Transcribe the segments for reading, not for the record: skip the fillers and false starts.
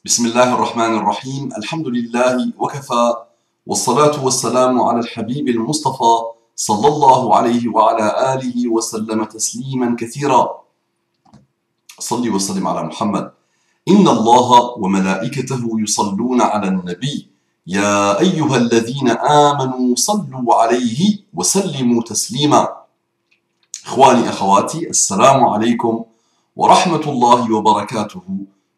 بسم الله الرحمن الرحيم الحمد لله وكفى والصلاة والسلام على الحبيب المصطفى صلى الله عليه وعلى آله وسلم تسليما كثيرا. صل وسلم على محمد. إن الله وملائكته يصلون على النبي يا أيها الذين آمنوا صلوا عليه وسلموا تسليما. إخواني أخواتي السلام عليكم ورحمة الله وبركاته.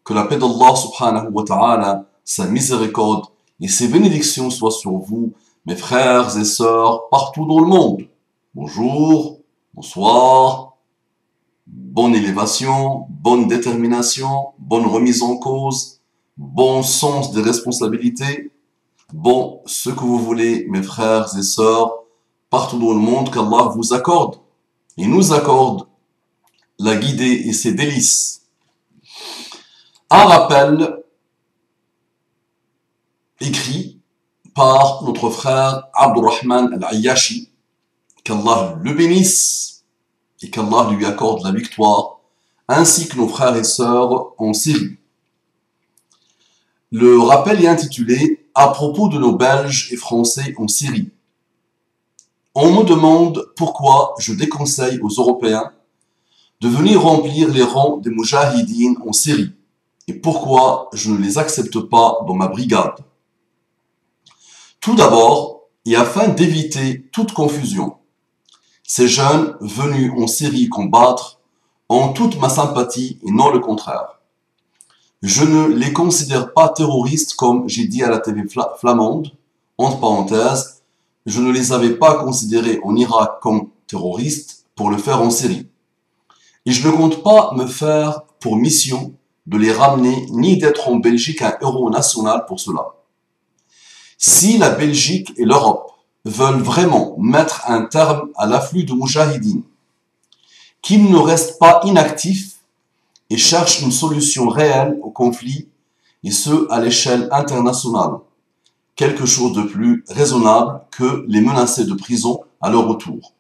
Que la paix d'Allah subhanahu wa ta'ala, sa miséricorde et ses bénédictions soient sur vous, mes frères et sœurs, partout dans le monde. Bonjour, bonsoir, bonne élévation, bonne détermination, bonne remise en cause, bon sens des responsabilités, bon, ce que vous voulez, mes frères et sœurs, partout dans le monde, qu'Allah vous accorde et nous accorde la guidée et ses délices. Un rappel écrit par notre frère Abdurrahman Al-Ayyashi, qu'Allah le bénisse et qu'Allah lui accorde la victoire, ainsi que nos frères et sœurs en Syrie. Le rappel est intitulé « À propos de nos Belges et Français en Syrie ». On me demande pourquoi je déconseille aux Européens de venir remplir les rangs des Moujahidines en Syrie. Et pourquoi je ne les accepte pas dans ma brigade. Tout d'abord, et afin d'éviter toute confusion, ces jeunes venus en Syrie combattre ont toute ma sympathie et non le contraire. Je ne les considère pas terroristes comme j'ai dit à la TV flamande, entre parenthèses, je ne les avais pas considérés en Irak comme terroristes pour le faire en Syrie. Et je ne compte pas me faire pour mission de les ramener, ni d'être en Belgique un héros national pour cela. Si la Belgique et l'Europe veulent vraiment mettre un terme à l'afflux de Moujahidines, qu'ils ne restent pas inactifs et cherchent une solution réelle au conflit, et ce à l'échelle internationale, quelque chose de plus raisonnable que les menacer de prison à leur retour.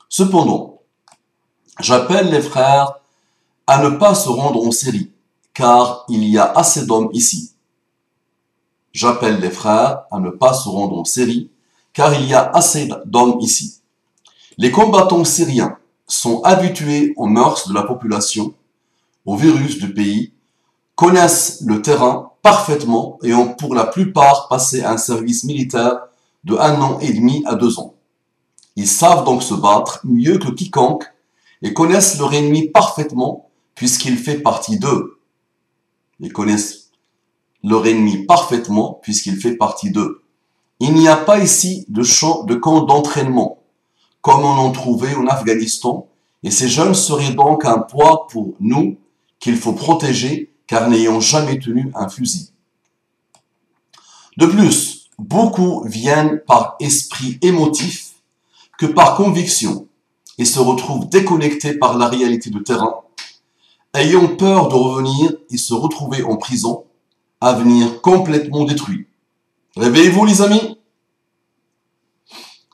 Cependant, j'appelle les frères à ne pas se rendre en Syrie, car il y a assez d'hommes ici. J'appelle les frères à ne pas se rendre en Syrie, car il y a assez d'hommes ici. Les combattants syriens sont habitués aux mœurs de la population, au virus du pays, connaissent le terrain parfaitement et ont pour la plupart passé un service militaire de 1 an et demi à 2 ans. Ils savent donc se battre mieux que quiconque et connaissent leur ennemi parfaitement puisqu'il fait partie d'eux. Ils connaissent leur ennemi parfaitement puisqu'il fait partie d'eux. Il n'y a pas ici de camp d'entraînement, comme on en trouvait en Afghanistan, et ces jeunes seraient donc un poids pour nous qu'il faut protéger, car n'ayant jamais tenu un fusil. De plus, beaucoup viennent par esprit émotif que par conviction, et se retrouvent déconnectés par la réalité du terrain, ayant peur de revenir et se retrouver en prison, avenir complètement détruit. Réveillez-vous les amis.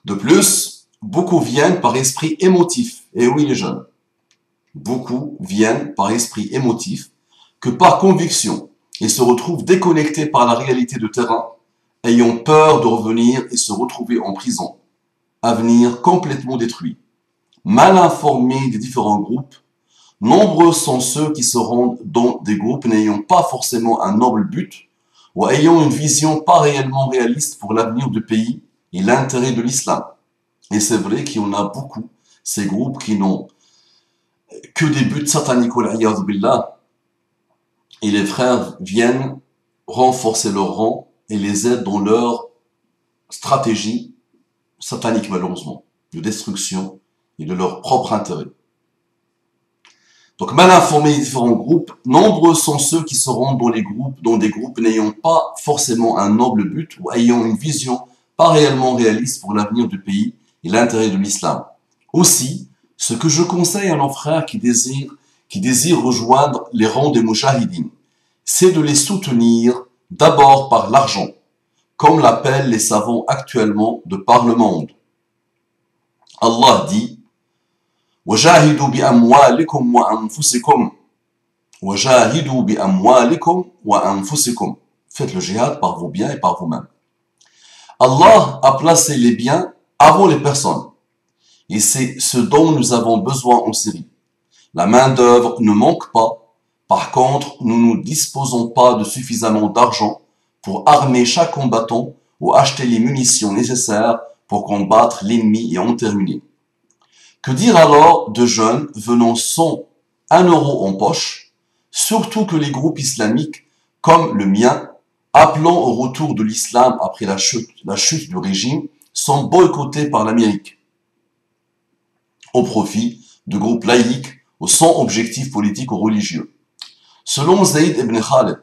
De plus, beaucoup viennent par esprit émotif. Et oui les jeunes, beaucoup viennent par esprit émotif que par conviction et se retrouvent déconnectés par la réalité du terrain, ayant peur de revenir et se retrouver en prison, avenir complètement détruit. Mal informés des différents groupes, nombreux sont ceux qui se rendent dans des groupes n'ayant pas forcément un noble but ou ayant une vision pas réellement réaliste pour l'avenir du pays et l'intérêt de l'islam. Et c'est vrai qu'il y en a beaucoup, ces groupes qui n'ont que des buts sataniques, et les frères viennent renforcer leur rang et les aident dans leur stratégie satanique malheureusement, de destruction et de leur propre intérêt. Donc, mal informés des différents groupes, nombreux sont ceux qui se rendent dans des groupes n'ayant pas forcément un noble but ou ayant une vision pas réellement réaliste pour l'avenir du pays et l'intérêt de l'islam. Aussi, ce que je conseille à nos frères qui désirent rejoindre les rangs des Moujahidines, c'est de les soutenir d'abord par l'argent, comme l'appellent les savants actuellement de par le monde. Allah dit وَجَاهِدُوا بِأَمْوَالِكُمْ وَأَنفُسِكُمْ وَجَاهِدُوا بِأَمْوَالِكُمْ وَأَنفُسِكُمْ. Faites le jihad par vos biens et par vous-même. Allah a placé les biens avant les personnes. Et c'est ce dont nous avons besoin en Syrie. La main-d'œuvre ne manque pas. Par contre, nous ne disposons pas de suffisamment d'argent pour armer chaque combattant ou acheter les munitions nécessaires pour combattre l'ennemi et en terminer. Que dire alors de jeunes venant sans 1 euro en poche, surtout que les groupes islamiques, comme le mien, appelant au retour de l'islam après la chute du régime, sont boycottés par l'Amérique, au profit de groupes laïques ou sans objectifs politiques ou religieux. Selon Zayd ibn Khalid,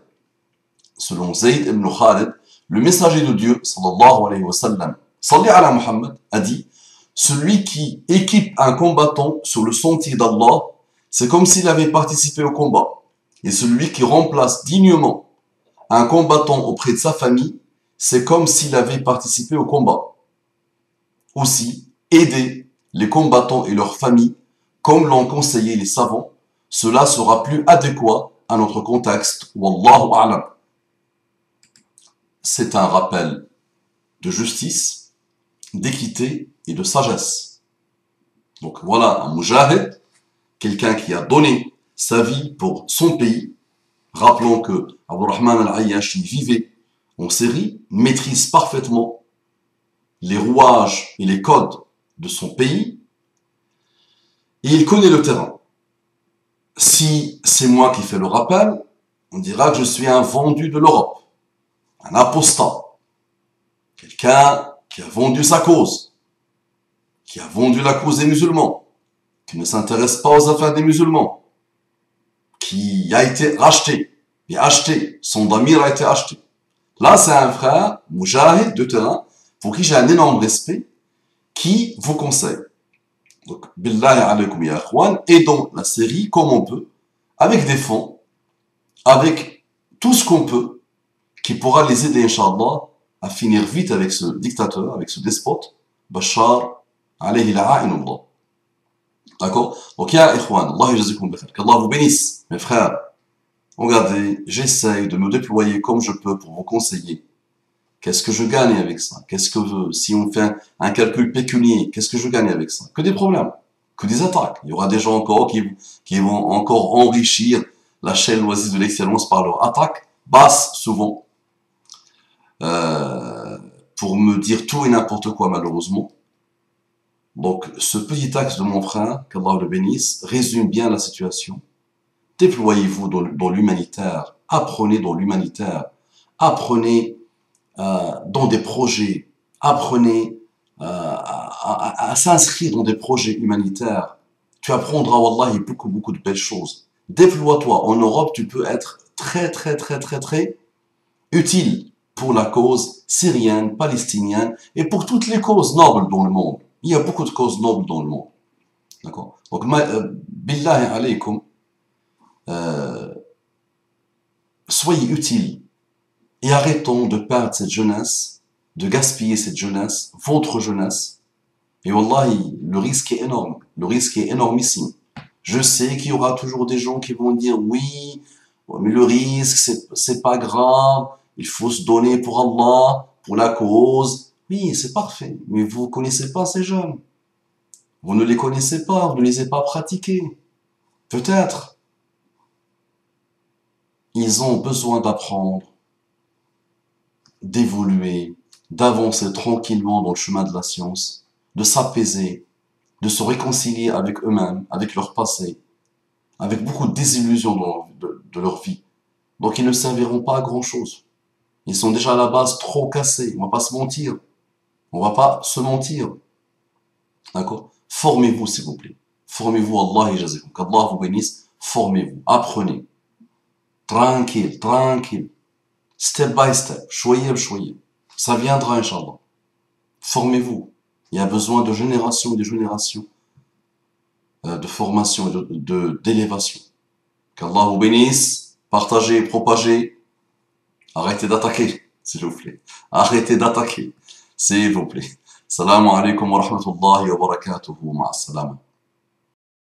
le messager de Dieu, sallallahu alayhi wa sallam, salli ala Muhammad, a dit: celui qui équipe un combattant sur le sentier d'Allah, c'est comme s'il avait participé au combat. Et celui qui remplace dignement un combattant auprès de sa famille, c'est comme s'il avait participé au combat. Aussi, aider les combattants et leurs familles, comme l'ont conseillé les savants, cela sera plus adéquat à notre contexte. Wallahu a'lam. C'est un rappel de justice, d'équité et de sagesse. Donc voilà un mujahid, quelqu'un qui a donné sa vie pour son pays. Rappelons que Abdurrahman al-Ayyashi vivait en Syrie, maîtrise parfaitement les rouages et les codes de son pays, et il connaît le terrain. Si c'est moi qui fais le rappel, on dira que je suis un vendu de l'Europe, un apostat, quelqu'un qui a vendu sa cause, qui a vendu la cause des musulmans, qui ne s'intéresse pas aux affaires des musulmans, qui a été racheté et acheté, son damir a été acheté. Là, c'est un frère, mujahid de terrain, pour qui j'ai un énorme respect, qui vous conseille. Donc, billahi alaykum ya akhwan, aidons la Syrie comme on peut, avec des fonds, avec tout ce qu'on peut, qui pourra les aider, Inch'Allah, à finir vite avec ce dictateur, avec ce despote, Bachar alayhi la'inullah. D'accord? Donc, ya ikhwan, Allah yajazikum bi khair, qu'Allah vous bénisse, mes frères. Regardez, j'essaye de me déployer comme je peux pour vous conseiller. Qu'est-ce que je gagne avec ça? Qu'est-ce que, si on fait un calcul pécunier, qu'est-ce que je gagne avec ça? Que des problèmes, que des attaques. Il y aura des gens encore qui vont encore enrichir la chaîne l'oasis de l'excellence par leur attaque, basse souvent, pour me dire tout et n'importe quoi malheureusement. Donc ce petit axe de mon frère, qu'Allah le bénisse, résume bien la situation. Déployez-vous dans l'humanitaire, apprenez dans l'humanitaire, apprenez dans des projets, apprenez à s'inscrire dans des projets humanitaires. Tu apprendras, wallahi, beaucoup de belles choses. Déploie-toi. En Europe, tu peux être très utile pour la cause syrienne, palestinienne et pour toutes les causes nobles dans le monde. Il y a beaucoup de causes nobles dans le monde. D'accord? Donc, billahi alaykum, soyez utiles. Et arrêtons de perdre cette jeunesse, de gaspiller cette jeunesse, votre jeunesse. Et wallahi, le risque est énorme. Le risque est énormissime. Je sais qu'il y aura toujours des gens qui vont dire oui, mais le risque, c'est pas grave. Il faut se donner pour Allah, pour la cause. Oui, c'est parfait. Mais vous connaissez pas ces jeunes. Vous ne les connaissez pas, vous ne les avez pas pratiqués. Peut-être. Ils ont besoin d'apprendre, d'évoluer, d'avancer tranquillement dans le chemin de la science, de s'apaiser, de se réconcilier avec eux-mêmes, avec leur passé, avec beaucoup de désillusions de leur vie. Donc ils ne serviront pas à grand-chose. Ils sont déjà à la base trop cassés, on va pas se mentir. On va pas se mentir. D'accord? Formez-vous s'il vous plaît. Formez-vous, Allah yajazikum. Qu'Allah vous bénisse. Formez-vous, apprenez. Tranquille. Step by step, choyez. Ça viendra, Inch'Allah. Formez-vous. Il y a besoin de générations et de générations de formation et d'élévation. Qu'Allah vous bénisse. Partagez, propagez. Arrêtez d'attaquer, s'il vous plaît. Arrêtez d'attaquer, s'il vous plaît. Salam alaikum wa rahmatullahi wa barakatuhu. Ma'as salam.